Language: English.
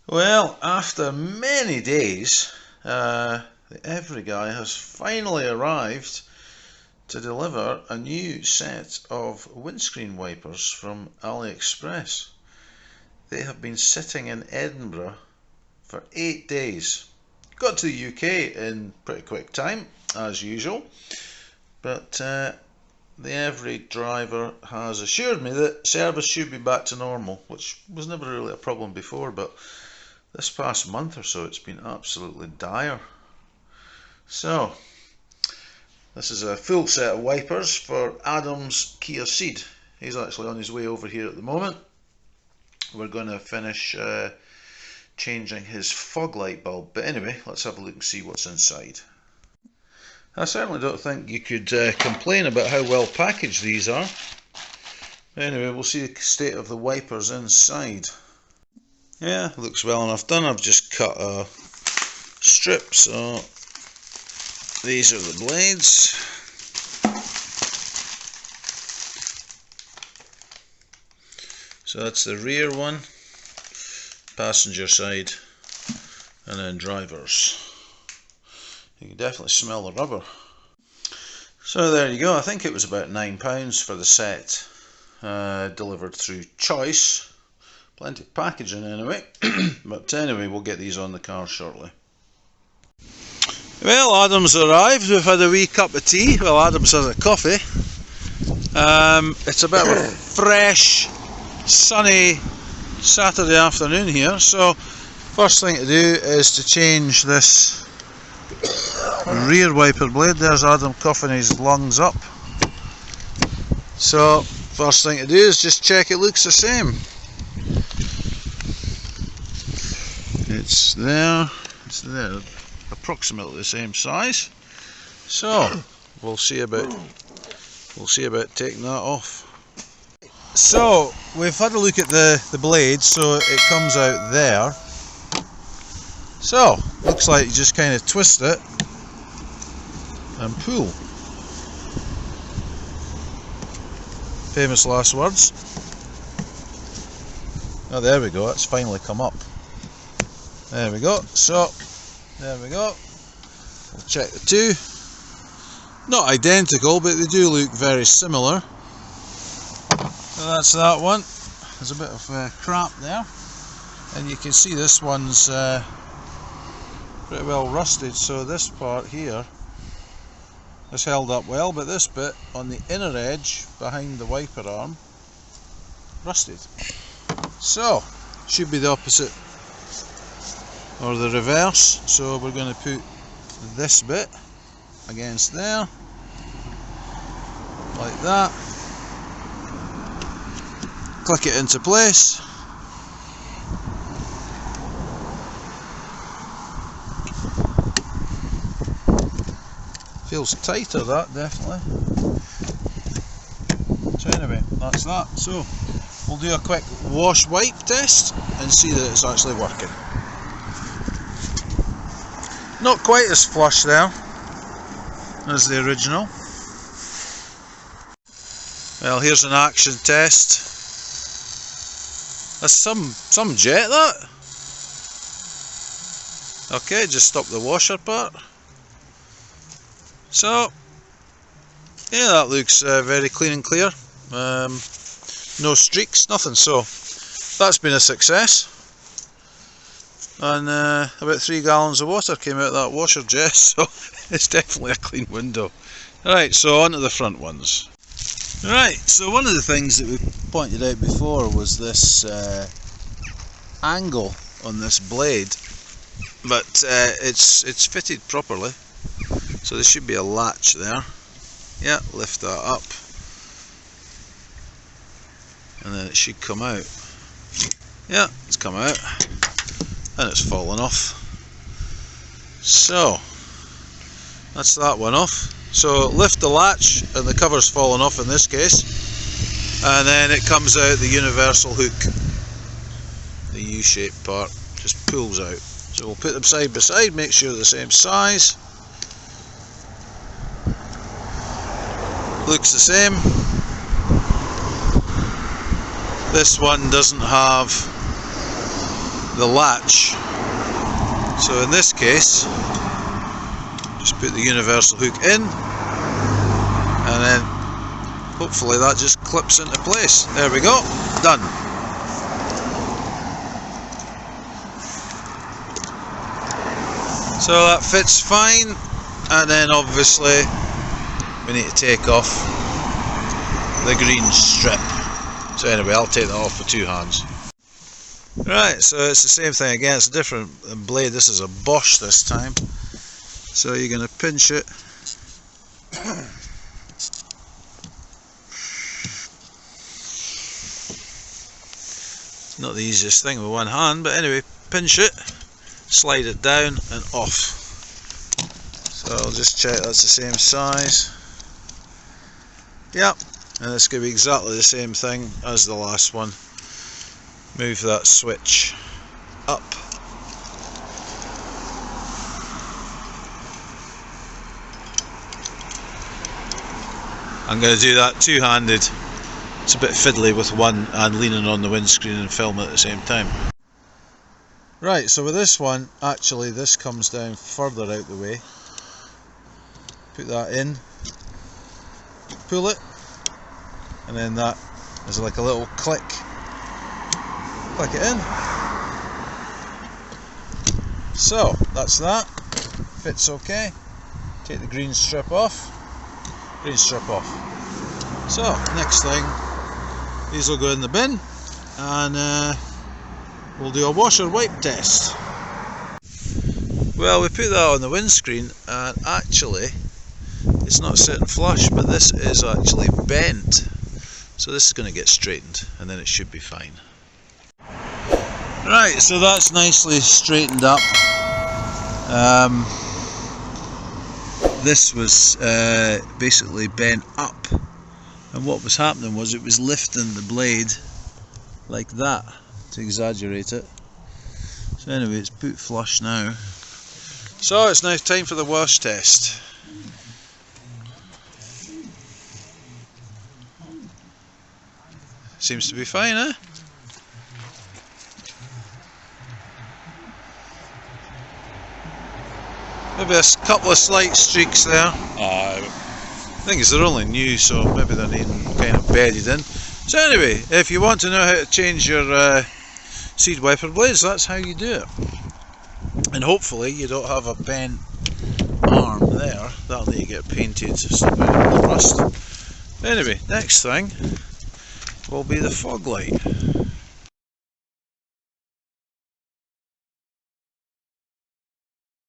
Well, after many days, the Every guy has finally arrived to deliver a new set of windscreen wipers from AliExpress. They have been sitting in Edinburgh for 8 days. Got to the UK in pretty quick time, as usual, but the Every driver has assured me that service should be back to normal, which was never really a problem before, but this past month or so it's been absolutely dire. So, this is a full set of wipers for Adam's Kia Ceed. He's actually on his way over here at the moment. We're going to finish changing his fog light bulb, but anyway, let's have a look and see what's inside. I certainly don't think you could complain about how well packaged these are. Anyway, we'll see the state of the wipers inside. Yeah, looks well enough done. I've just cut a strip, so these are the blades. So that's the rear one, passenger side, and then driver's. You can definitely smell the rubber. So there you go. I think it was about £9 for the set, delivered through Choice. Plenty of packaging anyway. But anyway, we'll get these on the car shortly. Well, Adam's arrived. We've had a wee cup of tea. Well, Adam's has a coffee. It's a bit of a fresh, sunny Saturday afternoon here. So first thing to do is to change this rear wiper blade. There's Adam coughing his lungs up. So first thing to do is just check it looks the same. It's there, approximately the same size. So we'll see about taking that off. So we've had a look at the blade, so it comes out there. So looks like you just kind of twist it and pull. Famous last words. Oh, there we go, it's finally come up. There we go, so there we go. We'll check the two. Not identical, but they do look very similar. So that's that one. There's a bit of crap there, and you can see this one's pretty well rusted. So this part here has held up well, but this bit on the inner edge behind the wiper arm rusted. So should be the opposite or the reverse. So we're going to put this bit against there like that, click it into place, feels tighter, that definitely. So anyway, that's that. So we'll do a quick wash wipe test and see that it's actually working. Not quite as flush there as the original. Well, here's an action test. That's some jet, that. Okay, just stop the washer part. So yeah, that looks very clean and clear. No streaks, nothing. So that's been a success. And about 3 gallons of water came out of that washer jet, so it's definitely a clean window. Right, so on to the front ones. Right, so one of the things that we pointed out before was this angle on this blade, but it's fitted properly, so there should be a latch there. Yeah, lift that up, and then it should come out. Yeah, it's come out, and it's fallen off. So that's that one off. So lift the latch and the cover's fallen off in this case, and then it comes out the universal hook, the U-shaped part, just pulls out. So we'll put them side by side, make sure they're the same size. Looks the same. This one doesn't have the latch. So in this case, just put the universal hook in, and then hopefully that just clips into place. There we go, done. So that fits fine, and then obviously we need to take off the green strip. So anyway, I'll take that off with two hands. Right, so it's the same thing again, it's a different blade. This is a Bosch this time. So you're going to pinch it. It's not the easiest thing with one hand, but anyway, pinch it, slide it down and off. So I'll just check that's the same size. Yep, and it's going to be exactly the same thing as the last one. Move that switch up. I'm going to do that two-handed. It's a bit fiddly with one and leaning on the windscreen and film at the same time. Right, so with this one, actually this comes down further out the way. Put that in, pull it, and then that is like a little click. Click it in. So that's that. Fits okay. Take the green strip off. Green strip off. So next thing, these will go in the bin, and we'll do a washer wipe test. Well, we put that on the windscreen, and actually it's not sitting flush, but this is actually bent. So this is going to get straightened, and then it should be fine. Right, so that's nicely straightened up. This was basically bent up, and what was happening was it was lifting the blade like that, to exaggerate it. So anyway, it's put flush now. So it's now time for the wash test. Seems to be fine, eh? Maybe a couple of slight streaks there. The thing is, they're only new, so maybe they're needing kind of bedded in. So anyway, if you want to know how to change your Ceed wiper blades, that's how you do it. And hopefully you don't have a bent arm there. That'll need to get painted to stop out the rust. Anyway, next thing will be the fog light.